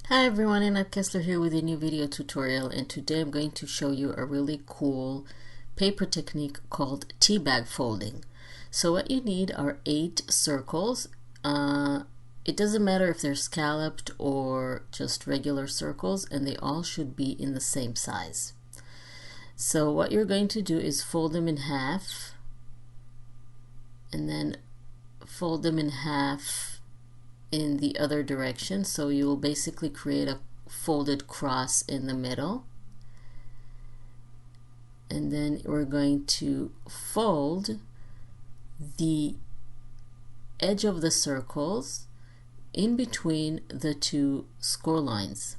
Hi everyone, Annette Kessler here with a new video tutorial, and today I'm going to show you a really cool paper technique called teabag folding. So what you need are 8 circles. It doesn't matter if they're scalloped or just regular circles, and they all should be in the same size. So what you're going to do is fold them in half and then fold them in half in the other direction, so you will basically create a folded cross in the middle, and then we're going to fold the edge of the circles in between the two score lines.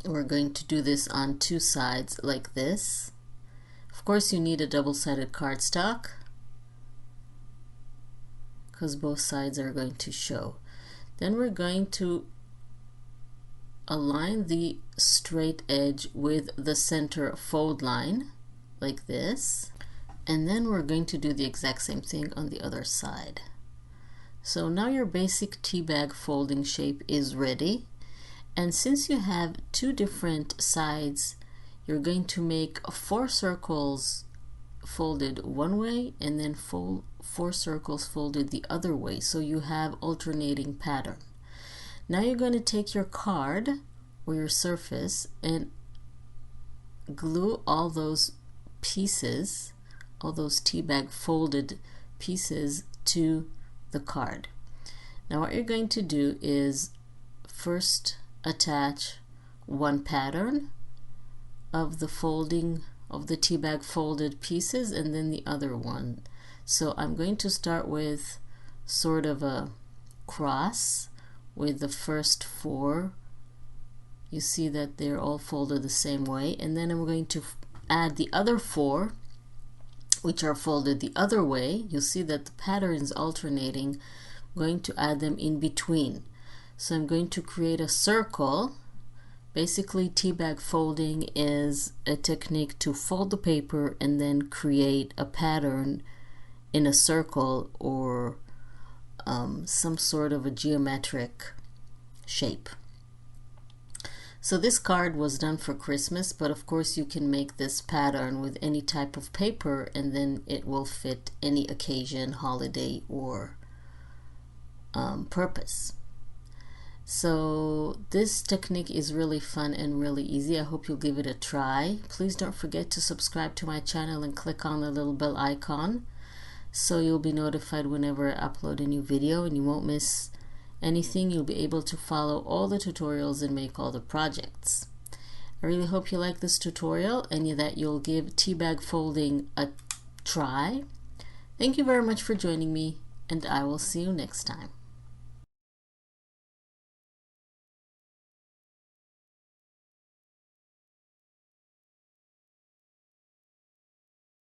We're going to do this on 2 sides like this. Of course you need a double-sided cardstock because both sides are going to show. Then we're going to align the straight edge with the center fold line like this, and then we're going to do the exact same thing on the other side. So now your basic teabag folding shape is ready, and since you have 2 different sides, you're going to make 4 circles folded one way and then 4 circles folded the other way, so you have alternating pattern. Now you're going to take your card or your surface and glue all those pieces, all those teabag folded pieces to the card. Now what you're going to do is first attach one pattern of the folding of the teabag folded pieces and then the other one. So I'm going to start with sort of a cross with the first 4. You see that they're all folded the same way, and then I'm going to add the other 4 which are folded the other way. You'll see that the pattern is alternating. I'm going to add them in between. So I'm going to create a circle. Basically, teabag folding is a technique to fold the paper and then create a pattern in a circle or some sort of a geometric shape. So this card was done for Christmas, but of course you can make this pattern with any type of paper and then it will fit any occasion, holiday, or purpose. So this technique is really fun and really easy. I hope you'll give it a try. Please don't forget to subscribe to my channel and click on the little bell icon so you'll be notified whenever I upload a new video, and you won't miss anything. You'll be able to follow all the tutorials and make all the projects. I really hope you like this tutorial and that you'll give teabag folding a try. Thank you very much for joining me, and I will see you next time.